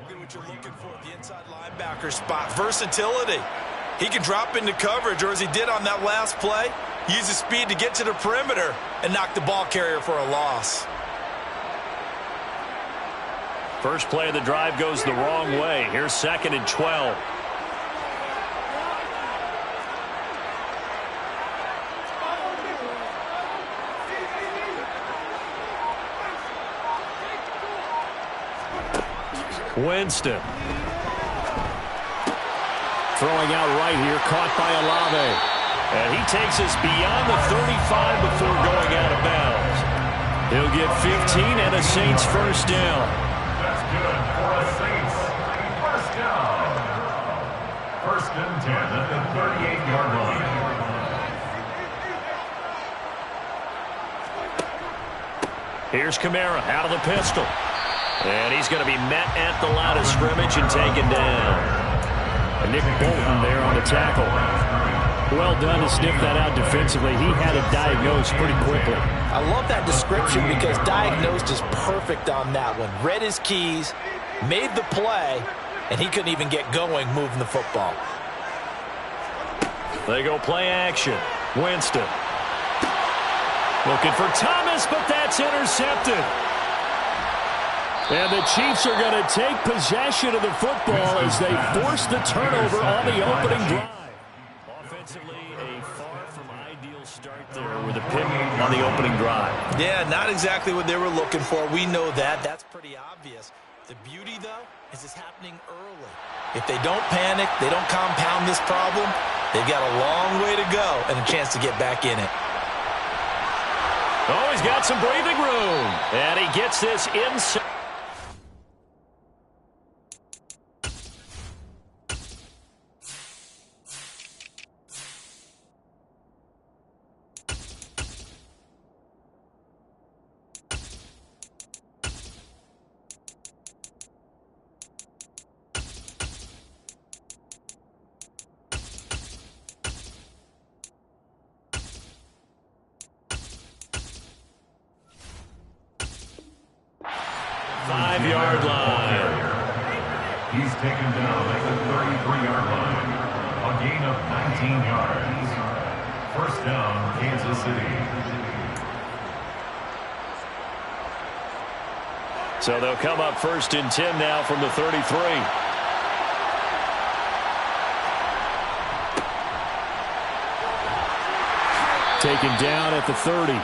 Exactly what you're looking for at the inside linebacker spot. Versatility. He can drop into coverage, or as he did on that last play, use his speed to get to the perimeter and knock the ball carrier for a loss. First play of the drive goes the wrong way. Here's 2nd and 12. Winston. Throwing out right here, caught by Olave. And he takes us beyond the 35 before going out of bounds. He'll get 15 and a Saints first down. That's good for a Saints first down. 1st and 10 at the 38-yard line. Here's Kamara out of the pistol. And he's going to be met at the line of scrimmage and taken down. And Nick Bolton there on the tackle. Well done to sniff that out defensively. He had it diagnosed pretty quickly. I love that description because diagnosed is perfect on that one. Read his keys, made the play, and he couldn't even get going moving the football. They go play action. Winston. Looking for Thomas, but that's intercepted. And the Chiefs are going to take possession of the football as they force the turnover on the opening drive. Offensively, a far from ideal start there with a pick on the opening drive. Yeah, not exactly what they were looking for. We know that. That's pretty obvious. The beauty, though, is it's happening early. If they don't panic, they don't compound this problem, they've got a long way to go and a chance to get back in it. Oh, he's got some breathing room. And he gets this inside. Five-yard line. He's taken down at the 33-yard line. A gain of 19 yards. First down, Kansas City. So they'll come up 1st and 10 now from the 33. Taken down at the 30.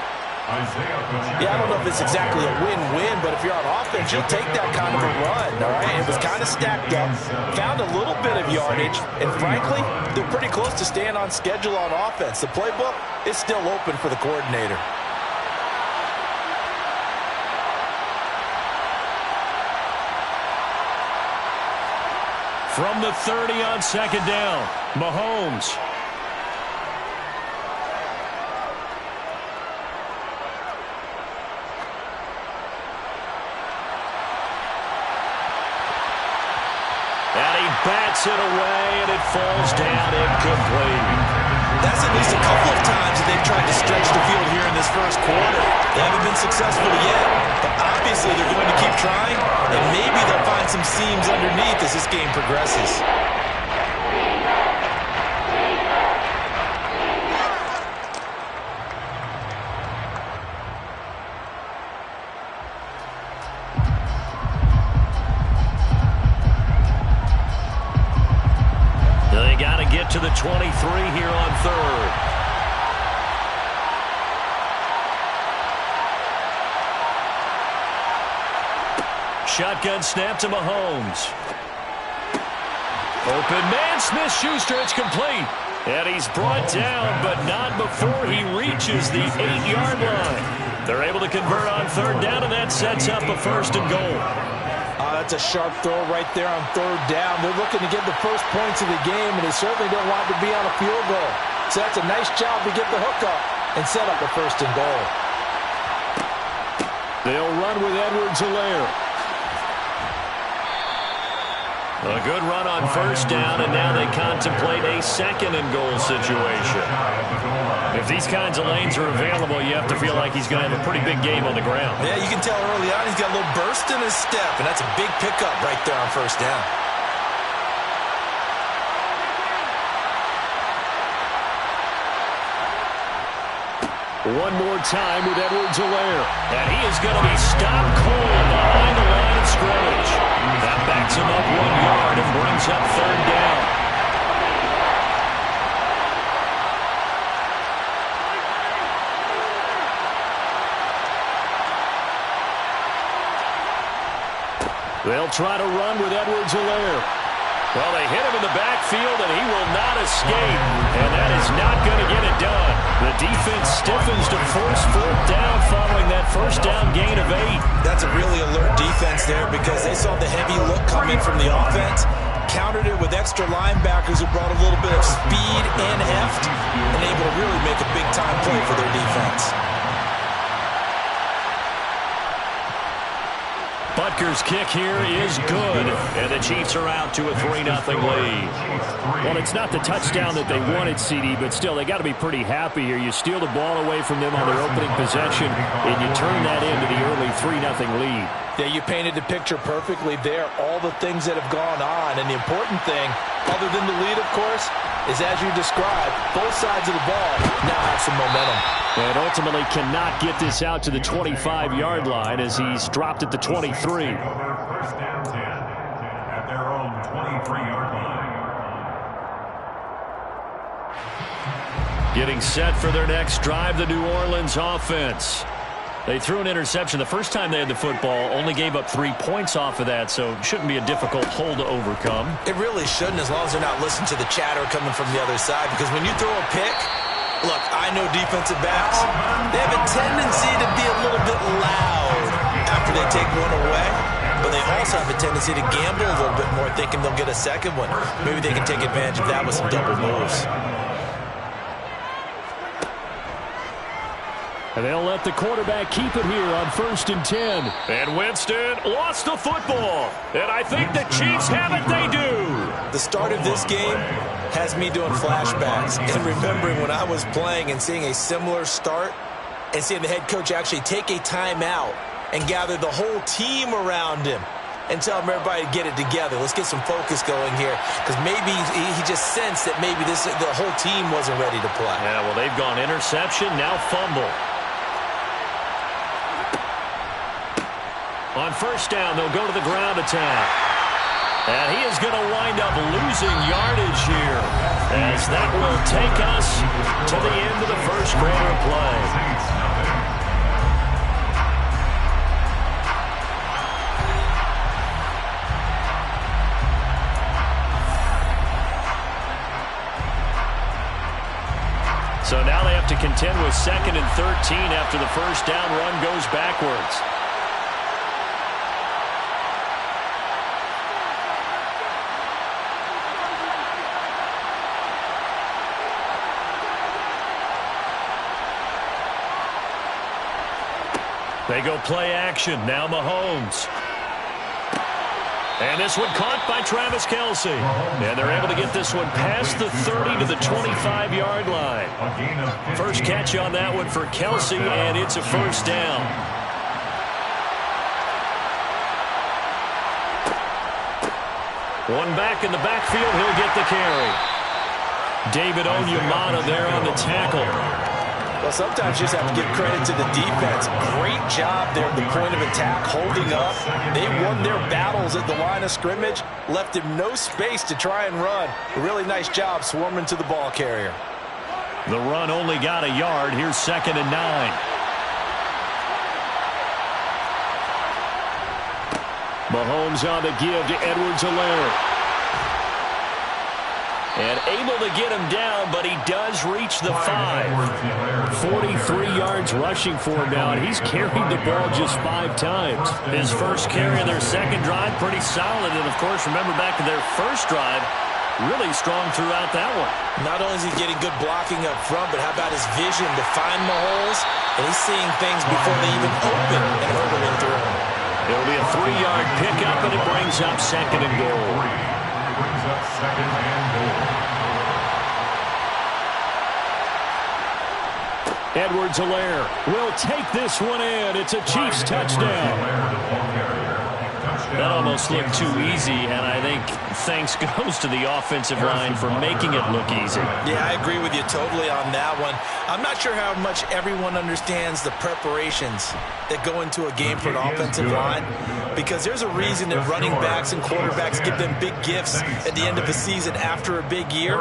Yeah, I don't know if it's exactly a win-win, but if you're on offense, you'll take that kind of a run, all right? It was kind of stacked up, found a little bit of yardage, and frankly, they're pretty close to staying on schedule on offense. The playbook is still open for the coordinator. From the 30 on 2nd down, Mahomes. Bats it away, and it falls down incomplete. That's at least a couple of times that they've tried to stretch the field here in this first quarter. They haven't been successful yet, but obviously they're going to keep trying, and maybe they'll find some seams underneath as this game progresses. To the 23 here on 3rd. Shotgun snap to Mahomes. Open man, Smith-Schuster, it's complete. And he's brought down, but not before he reaches the 8-yard line. They're able to convert on 3rd down, and that sets up a 1st and goal. That's a sharp throw right there on 3rd down. They're looking to get the first points of the game, and they certainly don't want to be on a field goal. So that's a nice job to get the hook up and set up a 1st and goal. They'll run with Edwards-Helaire. A good run on first down, and now they contemplate a second-and-goal situation. If these kinds of lanes are available, you have to feel like he's going to have a pretty big game on the ground. Yeah, you can tell early on he's got a little burst in his step, and that's a big pickup right there on first down. One more time with Edwards-Helaire. And he is going to be stopped cold behind the line of scrimmage. That backs him up 1 yard and brings up third down. They'll try to run with Edwards-Helaire. Well, they hit him in the backfield, and he will not escape. And that is not going to get it done. The defense stiffens to force fourth down following that first down gain of 8. That's a really alert defense there because they saw the heavy look coming from the offense, countered it with extra linebackers who brought a little bit of speed and heft, and able to really make a big-time play for their defense. Butker's kick here is good, and the Chiefs are out to a 3-0 lead. Well, it's not the touchdown that they wanted, CD, but still, they got to be pretty happy here. You steal the ball away from them on their opening possession, and you turn that into the early 3-0 lead. Yeah, you painted the picture perfectly there, all the things that have gone on, and the important thing, other than the lead, of course, is as you described, both sides of the ball now have some momentum. And ultimately cannot get this out to the 25-yard line as he's dropped at the 23. First down 10 at their own 23-yard line. Getting set for their next drive, the New Orleans offense. They threw an interception the first time they had the football, only gave up 3 points off of that, so it shouldn't be a difficult hole to overcome. It really shouldn't, as long as they're not listening to the chatter coming from the other side, because when you throw a pick, look, I know defensive backs, they have a tendency to be a little bit loud after they take one away, but they also have a tendency to gamble a little bit more, thinking they'll get a second one. Maybe they can take advantage of that with some double moves. And they'll let the quarterback keep it here on 1st and 10. And Winston lost the football. And I think the Chiefs have it. They do. The start of this game has me doing flashbacks and remembering when I was playing and seeing a similar start and seeing the head coach actually take a timeout and gather the whole team around him and tell him everybody to get it together. Let's get some focus going here, because maybe he just sensed that maybe the whole team wasn't ready to play. Yeah, well, they've gone interception, now fumble. On first down, they'll go to the ground attack. And he is going to wind up losing yardage here, as that will take us to the end of the first quarter of play. So now they have to contend with 2nd and 13 after the first down run goes backwards. They go play action. Now Mahomes. And this one caught by Travis Kelce. And they're able to get this one past the 30 to the 25-yard line. First catch on that one for Kelce, and it's a first down. One back in the backfield. He'll get the carry. David Onyemata there on the tackle. Well, sometimes you just have to give credit to the defense. Great job there at the point of attack, holding up. They won their battles at the line of scrimmage, left him no space to try and run. A really nice job swarming to the ball carrier. The run only got a yard. Here's 2nd and 9. Mahomes on the give to Edwards-Helaire. And able to get him down, but he does reach the 5. 43 yards rushing for him now, and he's carried the ball just 5 times. His first carry of their second drive, pretty solid. And, of course, remember back to their first drive, really strong throughout that one. Not only is he getting good blocking up front, but how about his vision to find the holes? And he's seeing things before they even open and hurdling through. It'll be a 3-yard pickup, and it brings up 2nd and goal. brings up second and goal. Edwards-Helaire will take this one in. It's a Chiefs touchdown. That almost looked too easy, and I think thanks goes to the offensive line for making it look easy. Yeah, I agree with you totally on that one. I'm not sure how much everyone understands the preparations that go into a game for an offensive line, because there's a reason that running backs and quarterbacks give them big gifts at the end of the season after a big year.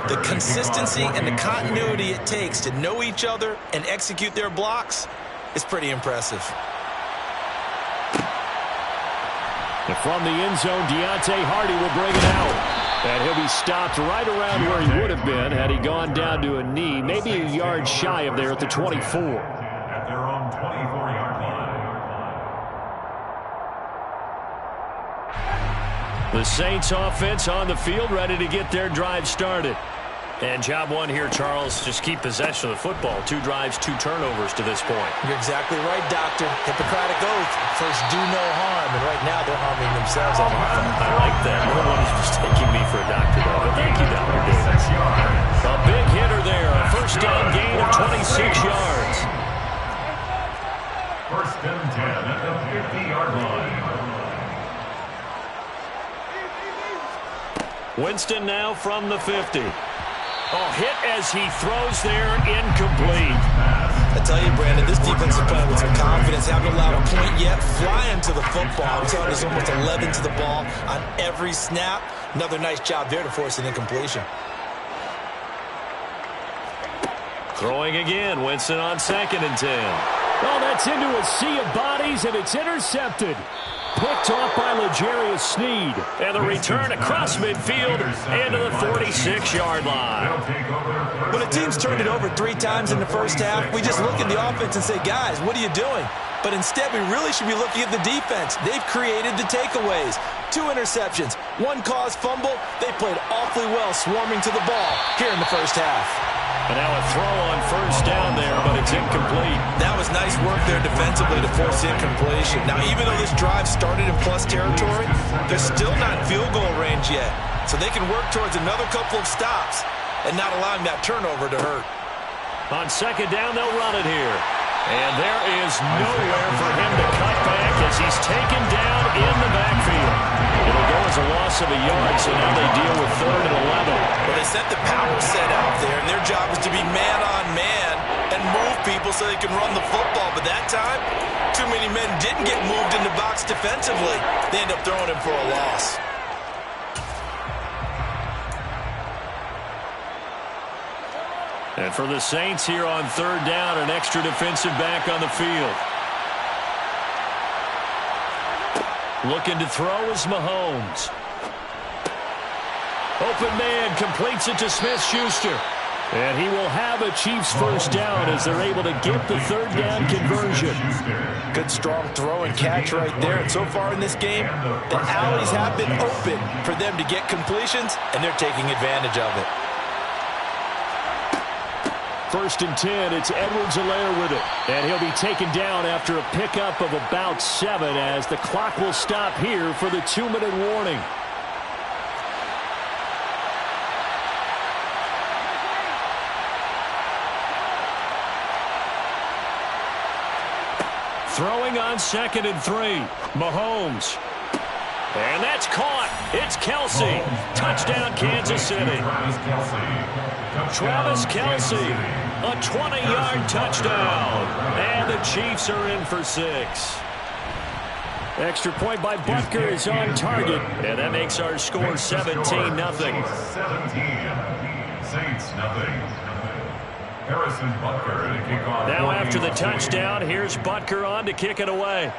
The consistency and the continuity it takes to know each other and execute their blocks is pretty impressive. And from the end zone, Deontay Hardy will bring it out. And he'll be stopped right around where he would have been had he gone down to a knee, maybe a yard shy of there at the 24. At their own 24-yard line. The Saints offense on the field, ready to get their drive started. And job one here, Charles, just keep possession of the football. 2 drives, 2 turnovers to this point. You're exactly right, Doctor. Hippocratic oath. First, do no harm. And right now, they're harming themselves on offense. I like that. No one is mistaking me for a doctor, though. But thank you, Dr. Davis. A big hitter there. A first down gain of 26 yards. First and 10 at the 50-yard line. Winston now from the 50. Oh, hit as he throws there, incomplete. I tell you, Brandon, this defense is playing with some confidence. Haven't allowed a point yet. Flying to the football. I'm telling you, there's almost 11 to the ball on every snap. Another nice job there to force an incompletion. Throwing again, Winston on 2nd and 10. Oh, that's into a sea of bodies, and it's intercepted. Picked off by L'Jarius Sneed. And the return across midfield into the 46-yard line. When a team's turned it over 3 times in the first half, we just look at the offense and say, guys, what are you doing? But instead, we really should be looking at the defense. They've created the takeaways. 2 interceptions, 1 caused fumble. They played awfully well swarming to the ball here in the first half. And now a throw on first down there, but it's incomplete. That was nice work there defensively to force incompletion. Now, even though this drive started in plus territory, they're still not in field goal range yet. So they can work towards another couple of stops and not allowing that turnover to hurt. On 2nd down, they'll run it here. And there is nowhere for him to cut back as he's taken down in the backfield. It'll go as a loss of a yard, so now they deal with 3rd and 11. Well, they sent the power set out there, and their job is to be man-on-man and move people so they can run the football. But that time, too many men didn't get moved in the box defensively. They end up throwing him for a loss. And for the Saints here on 3rd down, an extra defensive back on the field. Looking to throw is Mahomes. Open man completes it to Smith-Schuster. And he will have a Chiefs first down as they're able to get the 3rd down conversion. Good strong throw and catch right there. And so far in this game, the alleys have been open for them to get completions, and they're taking advantage of it. 1st and 10, it's Edwards-Helaire with it. And he'll be taken down after a pickup of about 7 as the clock will stop here for the 2-minute warning. Throwing on 2nd and 3, Mahomes. And that's caught. It's Kelce. Touchdown, Kansas City. Travis Kelce, a 20-yard touchdown. And the Chiefs are in for 6. Extra point by Butker is on target. And that makes our score 17-0. 17. Saints nothing. Harrison Butker to kick off. Now after the touchdown, here's Butker on to kick it away.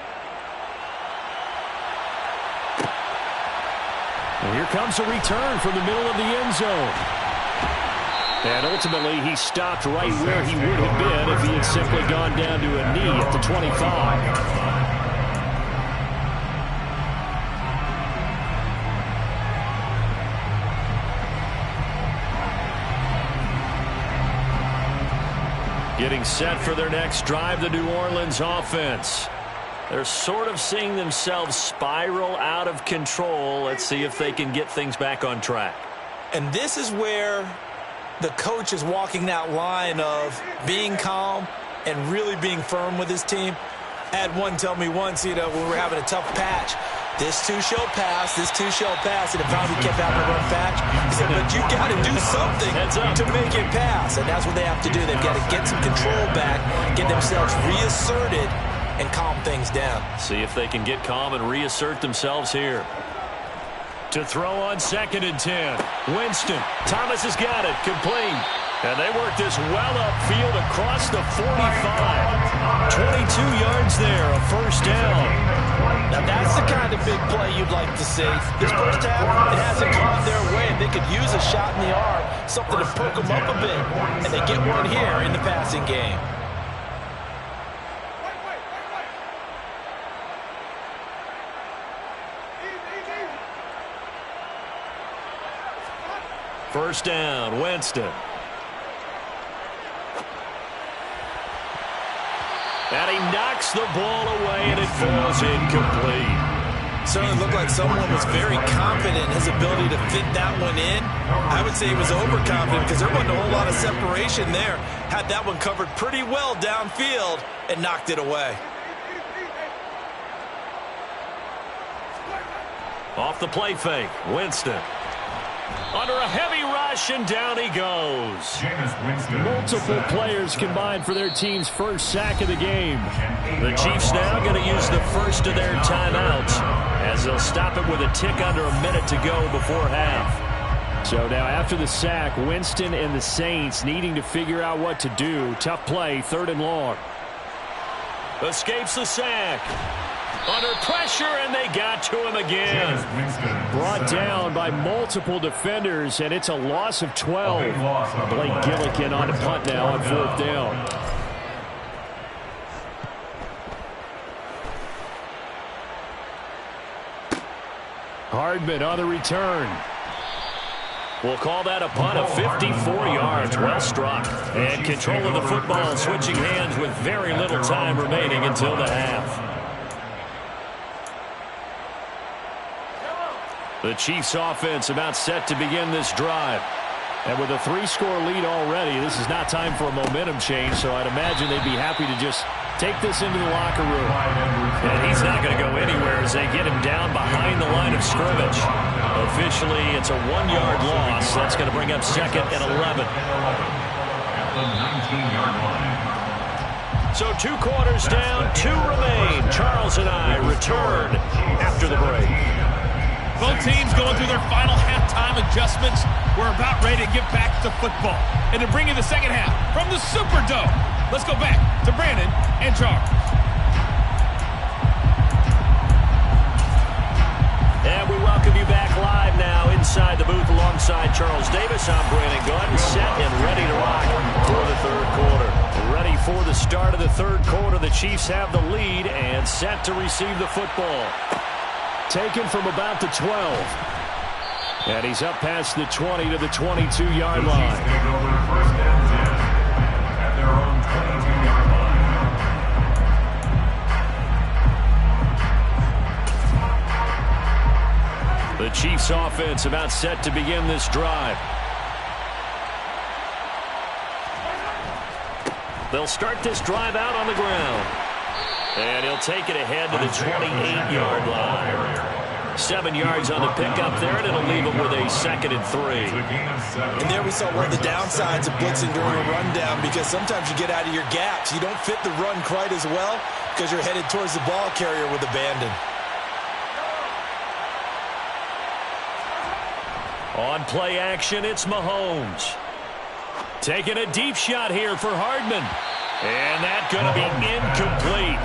And here comes a return from the middle of the end zone. And ultimately, he stopped right where he would have been if he had simply gone down to a knee at the 25. Getting set for their next drive, the New Orleans offense. They're sort of seeing themselves spiral out of control. Let's see if they can get things back on track. And this is where the coach is walking that line of being calm and really being firm with his team. I had one tell me once, when we were having a tough patch, this too shall pass, this too shall pass, and it finally kept having a rough patch. He said, but you got to do something to make it pass, and that's what they have to do. They've got to get some control back, get themselves reasserted, and calm things down. See if they can get calm and reassert themselves here. To throw on 2nd and 10. Winston. Thomas has got it. Complete. And they work this well upfield across the 45. 22 yards there, a first down. Now that's the kind of big play you'd like to see. This first half, it hasn't gone their way. They could use a shot in the arm, something to poke them up a bit. And they get one here in the passing game. First down, Winston. And he knocks the ball away, and it falls incomplete. Certainly looked like someone was very confident in his ability to fit that one in. I would say he was overconfident because there wasn't a whole lot of separation there. Had that one covered pretty well downfield and knocked it away. Off the play fake, Winston. Under a heavy rush, and down he goes. Multiple players combined for their team's first sack of the game. The Chiefs now going to use the first of their timeouts as they'll stop it with a tick under a minute to go before half. So now after the sack, Winston and the Saints needing to figure out what to do. Tough play, 3rd and long. Escapes the sack. Under pressure, and they got to him again. Brought down by multiple defenders, and it's a loss of 12. Blake Gillikin on the punt now on 4th down. Hardman on the return. We'll call that a punt of 54 yards. Well struck. And control of the football, switching hands with very little time remaining until the half. The Chiefs offense about set to begin this drive. And with a 3-score lead already, this is not time for a momentum change, so I'd imagine they'd be happy to just take this into the locker room. And he's not going to go anywhere as they get him down behind the line of scrimmage. Officially, it's a 1-yard loss. That's going to bring up 2nd and 11. So 2 quarters down, 2 remain. Charles and I return after the break. Both teams going through their final halftime adjustments. We're about ready to get back to football. And to bring you the second half from the Superdome, let's go back to Brandon and Charles. And we welcome you back live now inside the booth alongside Charles Davis. I'm Brandon Gunn, set and ready to rock for the 3rd quarter. Ready for the start of the 3rd quarter. The Chiefs have the lead and set to receive the football. Taken from about the 12. And he's up past the 20 to the 22-yard line. Take over 1st and 10 at their own 22-yard line. The Chiefs offense about set to begin this drive. They'll start this drive out on the ground. And he'll take it ahead to the 28-yard line. 7 yards on the pickup there, and it'll leave him with a 2nd and 3. And there we saw one of the downsides of blitzing during a rundown, because sometimes you get out of your gaps. You don't fit the run quite as well because you're headed towards the ball carrier with abandon. On play action, it's Mahomes. Taking a deep shot here for Hardman. And that's going to be incomplete.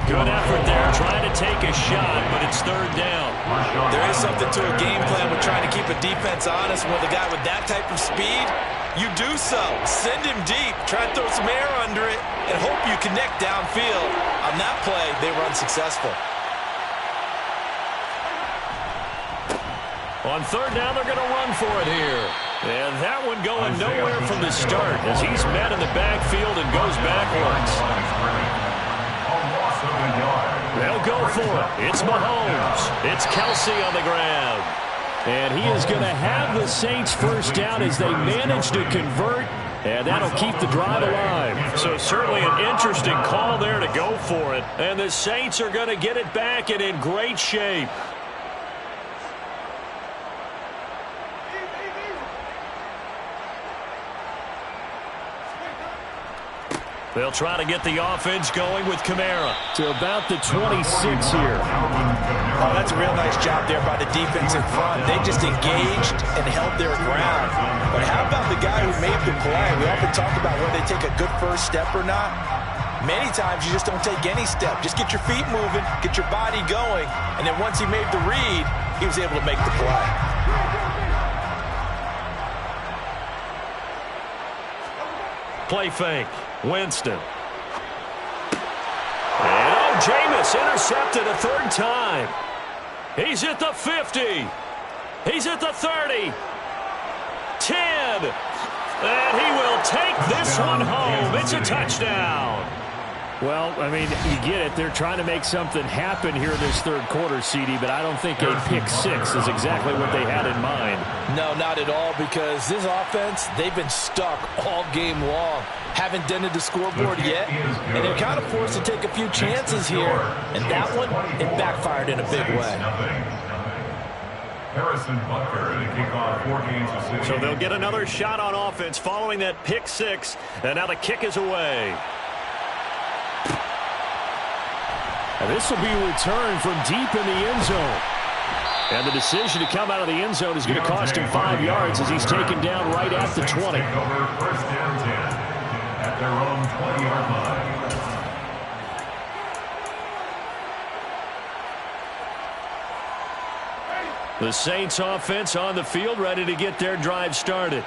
Good effort there, trying to take a shot, but it's 3rd down. There is something to a game plan with trying to keep a defense honest. With a guy with that type of speed, you do so. Send him deep, try to throw some air under it, and hope you connect downfield. On that play, they run successful. On 3rd down, they're going to run for it here. And that one going nowhere from the start as he's met in the backfield and goes backwards. A loss of a yard. They'll go for it. It's Mahomes. It's Kelsey on the ground. And he is going to have the Saints first down as they manage to convert, and that'll keep the drive alive. So certainly an interesting call there to go for it. And the Saints are going to get it back and in great shape. They'll try to get the offense going with Kamara. To about the 26 here. Oh, that's a real nice job there by the defense in front. They just engaged and held their ground. But how about the guy who made the play? We often talk about whether they take a good first step or not. Many times you just don't take any step. Just get your feet moving, get your body going, and then once he made the read, he was able to make the play. Play fake. Winston. And Jameis intercepted a third time. He's at the 50. He's at the 30. 10. And he will take this one home. It's a touchdown. Well, I mean, you get it. They're trying to make something happen here in this third quarter, CD, but I don't think a pick six is exactly what they had in mind. No, not at all, because this offense, they've been stuck all game long. Haven't dented the scoreboard yet, and they're kind of forced to take a few chances here. And that one, it backfired in a big way. So they'll get another shot on offense following that pick six, and now the kick is away. And this will be a return from deep in the end zone. And the decision to come out of the end zone is going to cost him 5 yards as he's taken down right at the 20. First down 10 at their own 20-yard line. The Saints offense on the field, ready to get their drive started.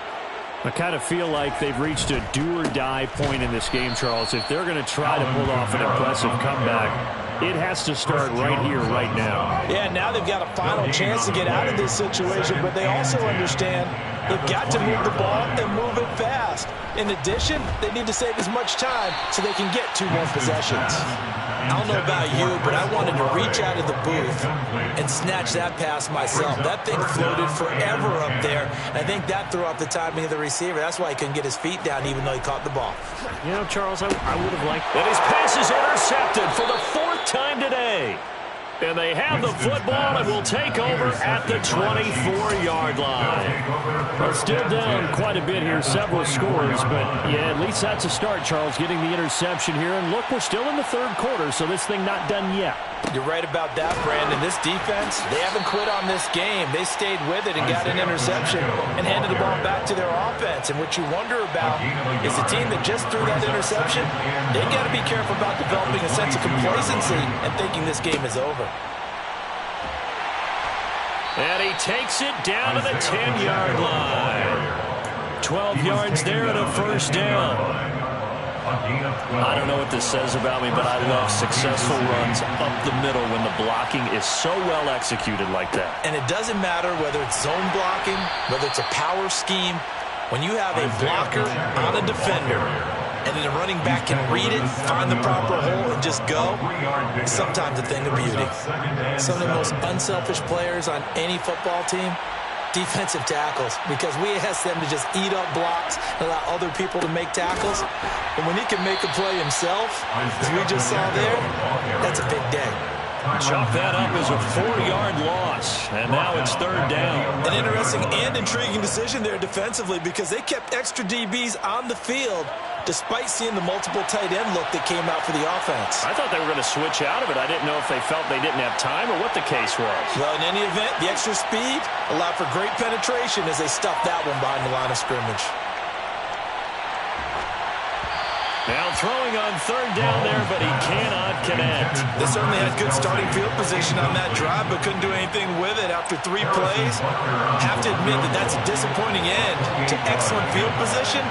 I kind of feel like they've reached a do-or-die point in this game, Charles. If they're going to try to pull off an impressive comeback, it has to start right here, right now. Yeah, now they've got a final chance to get out of this situation, but they also understand they've got to move the ball and move it fast. In addition, they need to save as much time so they can get 2 more possessions. I don't know about you, but I wanted to reach out of the booth and snatch that pass myself. That thing floated forever up there. I think that threw off the timing of the receiver. That's why he couldn't get his feet down even though he caught the ball. You know, Charles, I would have liked that. His pass is intercepted for the 4th time today. And they have the football and will take over at the 24-yard line. Well, still down quite a bit here, several scores, but yeah, at least that's a start, Charles, getting the interception here. And look, we're still in the third quarter, so this thing not done yet. You're right about that, Brandon. This defense, they haven't quit on this game. They stayed with it and got an interception and handed the ball back to their offense. And what you wonder about is the team that just threw that interception, they got to be careful about developing a sense of complacency and thinking this game is over. And he takes it down to the 10-yard line. 12 yards there and a first down. I don't know what this says about me, but I love successful runs up the middle when the blocking is so well executed like that. And it doesn't matter whether it's zone blocking, whether it's a power scheme. When you have a blocker on a defender, and then the running back can read it, find the proper hole, and just go, it's sometimes a thing of beauty. Some of the most unselfish players on any football team, defensive tackles, because we ask them to just eat up blocks and allow other people to make tackles. And when he can make a play himself, as we just saw there, that's a big day. Chop that up as a 4-yard loss, and now it's third down. An interesting and intriguing decision there defensively because they kept extra DBs on the field despite seeing the multiple tight end look that came out for the offense. I thought they were going to switch out of it. I didn't know if they felt they didn't have time or what the case was. Well, in any event, the extra speed allowed for great penetration as they stuffed that one behind the line of scrimmage. Now throwing on third down there, but he cannot connect. They certainly had good starting field position on that drive, but couldn't do anything with it after 3 plays. Have to admit that that's a disappointing end to excellent field position.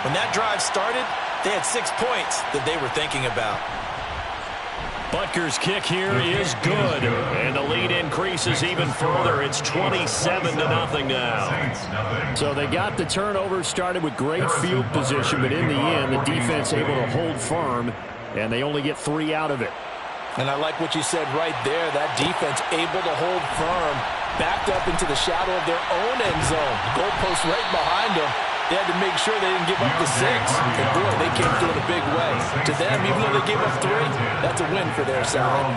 When that drive started, they had 6 points that they were thinking about. Butker's kick here is good, and the lead increases even further. It's 27-0 now. So they got the turnover, started with great field position, but in the end, the defense able to hold firm, and they only get 3 out of it. And I like what you said right there. That defense able to hold firm, backed up into the shadow of their own end zone. Goalpost right behind them. They had to make sure they didn't give up the 6. And boy, they came through in a big way. To them, even though they gave up 3, that's a win for their side.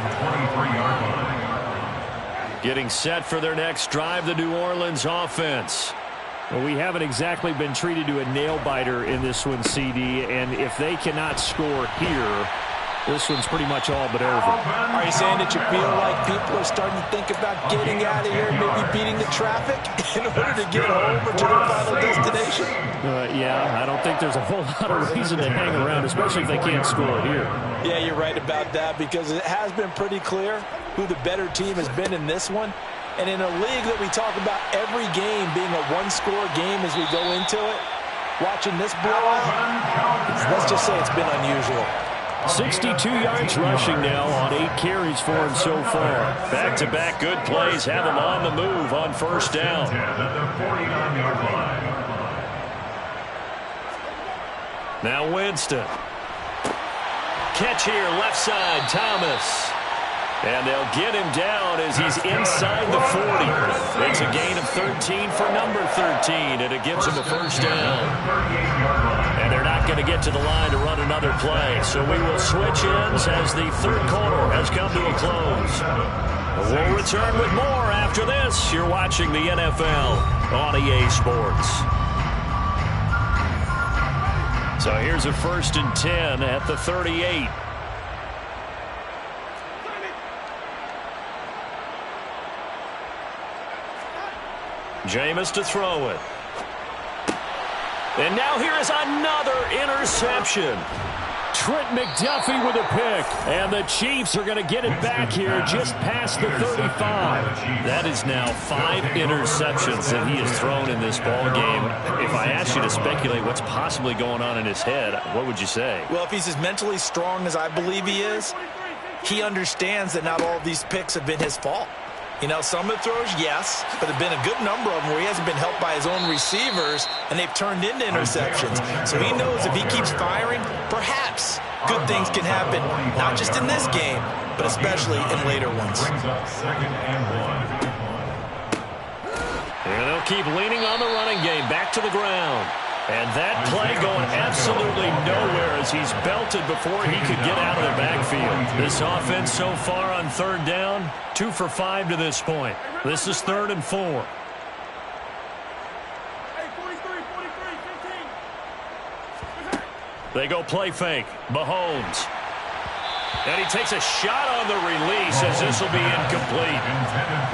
Getting set for their next drive, the New Orleans offense. Well, we haven't exactly been treated to a nail-biter in this one, CD. And if they cannot score here, this one's pretty much all but over. Are you saying that you feel like people are starting to think about getting out of here, maybe beating the traffic in order to get home or to their final destination? Yeah, I don't think there's a whole lot of reason to hang around, especially if they can't score here. Yeah, you're right about that, because it has been pretty clear who the better team has been in this one. And in a league that we talk about every game being a one-score game as we go into it, watching this blowout, let's just say it's been unusual. 62 yards rushing now on 8 carries for him so far. Back-to-back good plays have him on the move on first down. Now Winston. Catch here, left side, Thomas. And they'll get him down as he's inside the 40. It's a gain of 13 for number 13, and it gives him a first down. And they're not going to get to the line to run another play, so we will switch ends as the third quarter has come to a close. We'll return with more after this. You're watching the NFL on EA Sports. So here's a 1st and 10 at the 38. Jameis to throw it. And now here is another interception. Trent McDuffie with a pick. And the Chiefs are going to get it back here just past the 35. That is now 5 interceptions that he has thrown in this ball game. If I asked you to speculate what's possibly going on in his head, what would you say? Well, if he's as mentally strong as I believe he is, he understands that not all of these picks have been his fault. You know, some of the throws, yes, but there have been a good number of them where he hasn't been helped by his own receivers, and they've turned into interceptions. So he knows if he keeps firing, perhaps good things can happen, not just in this game, but especially in later ones. And they'll keep leaning on the running game, back to the ground. And that play going absolutely nowhere as he's belted before he could get out of the backfield. This offense so far on 3rd down, 2 for 5 to this point. This is 3rd and 4. They go play fake. Mahomes. And he takes a shot on the release as this will be incomplete.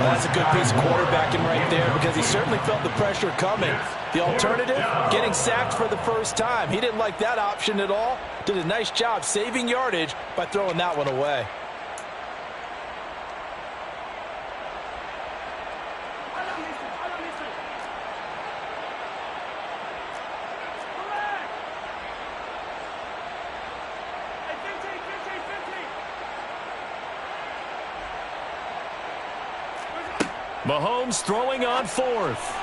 Well, that's a good piece of quarterbacking right there, because he certainly felt the pressure coming. The alternative, getting sacked for the first time. He didn't like that option at all. Did a nice job saving yardage by throwing that one away. Mahomes throwing on 4th.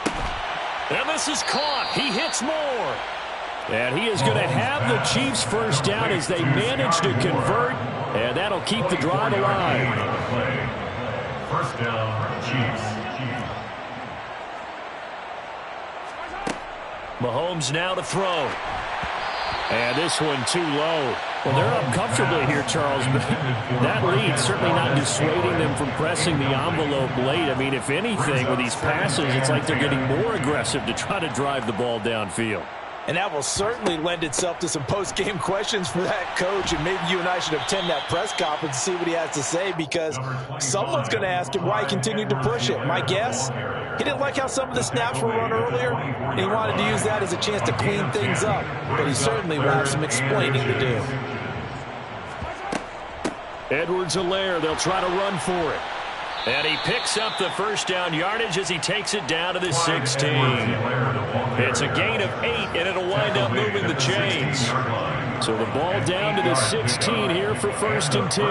And this is caught. He hits more. And he is going to have the Chiefs first down as they manage to convert. And that'll keep the drive alive. First down, Chiefs. Mahomes now to throw. And this one too low. Well, they're up comfortably here, Charles, but that lead certainly not dissuading them from pressing the envelope late. I mean, if anything, with these passes, it's like they're getting more aggressive to try to drive the ball downfield. And that will certainly lend itself to some post-game questions for that coach, and maybe you and I should attend that press conference and see what he has to say, because someone's going to ask him why he continued to push it. My guess, he didn't like how some of the snaps were run earlier, and he wanted to use that as a chance to clean things up, but he certainly will have some explaining to do. Edwards-Helaire, they'll try to run for it. And he picks up the first down yardage as he takes it down to the 16. It's a gain of 8, and it'll wind up moving the chains. So the ball down to the 16 here for 1st and 10.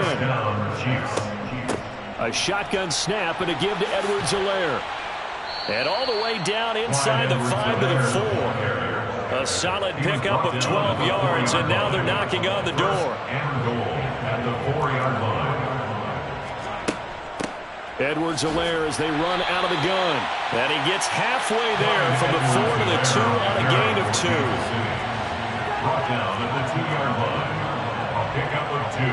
A shotgun snap and a give to Edwards-Helaire. And all the way down inside the 5 to the 4. A solid pickup of 12 yards, and now they're knocking on the door. And goal at the 4-yard line. Edwards-Helaire as they run out of the gun. And he gets halfway there from the 4 to the 2 on a gain of 2. Brought down at the 2-yard line. A pickup of 2.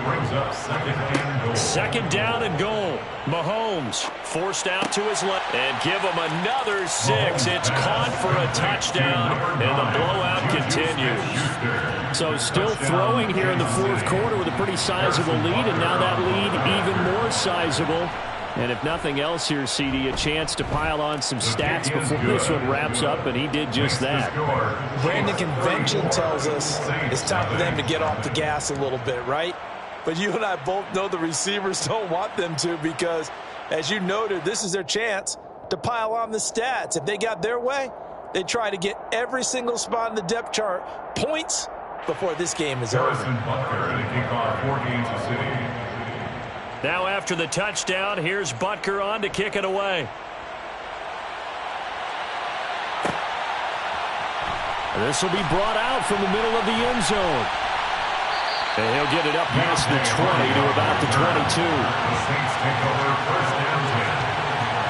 Brings up second and goal. Second down and goal. Mahomes forced out to his left. And give him another 6. It's caught for a touchdown, and the blowout continues. So still throwing here in the fourth quarter with a pretty sizable lead, and now that lead even more sizable. And if nothing else here, CD, a chance to pile on some stats before this one wraps up, and he did just that. Brandon, convention tells us it's time for them to get off the gas a little bit, right? But you and I both know the receivers don't want them to because, as you noted, this is their chance to pile on the stats. If they got their way, they try to get every single spot in the depth chart points before this game is over. Now after the touchdown, here's Butker on to kick it away. This will be brought out from the middle of the end zone. And he'll get it up past the 20 to about the 22. The Saints take over first down 10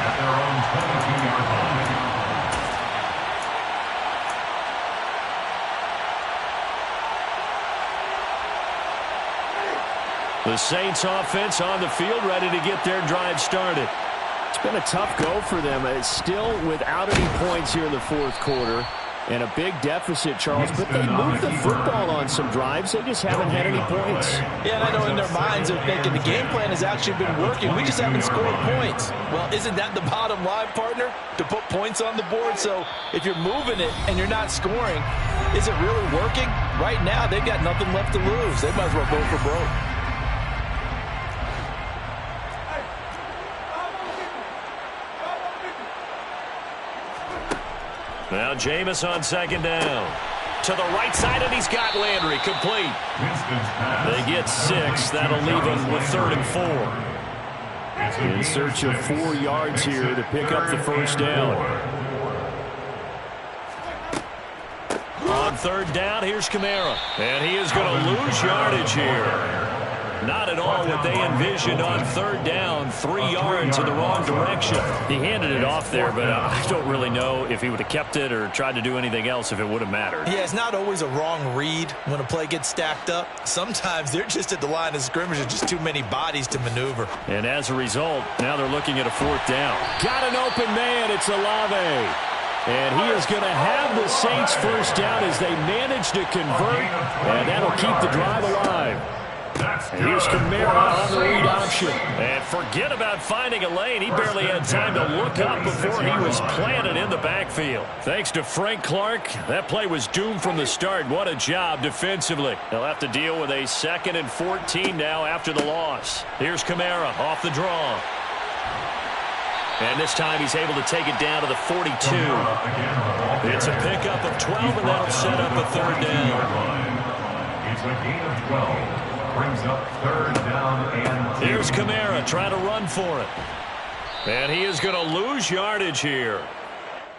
at their own 22-yard line. The Saints offense on the field, ready to get their drive started. It's been a tough go for them. It's still without any points here in the fourth quarter. And a big deficit, Charles, but they moved the football on some drives. They just haven't had any points. Yeah, and I know in their minds they're thinking the game plan has actually been working. We just haven't scored points. Well, isn't that the bottom line, partner? To put points on the board? So if you're moving it and you're not scoring, is it really working? Right now, they've got nothing left to lose. They might as well go for broke. Now Jameis on second down. To the right side, and he's got Landry complete. They get 6. That'll leave them with 3rd and 4. In search of 4 yards here to pick up the first down. On 3rd down, here's Kamara. And he is going to lose yardage here. Not at all what they envisioned on 3rd down. 3 yards in the wrong direction. He handed it off there, but I don't really know if he would have kept it or tried to do anything else if it would have mattered. Yeah, it's not always a wrong read when a play gets stacked up. Sometimes they're just at the line of scrimmage. There's just too many bodies to maneuver. And as a result, now they're looking at a 4th down. Got an open man. It's Olave. And he is going to have the Saints first down as they manage to convert. And that'll keep the drive alive. And here's Kamara on the read option. And forget about finding a lane. He barely had time to look up before he was planted in the backfield. Thanks to Frank Clark, that play was doomed from the start. What a job defensively. They'll have to deal with a 2nd and 14 now after the loss. Here's Kamara off the draw. And this time he's able to take it down to the 42. It's a pickup of 12, and that'll set up a 3rd down. It's a gain of 12. Brings up 3rd down and 2. Here's Kamara trying to run for it. And he is going to lose yardage here.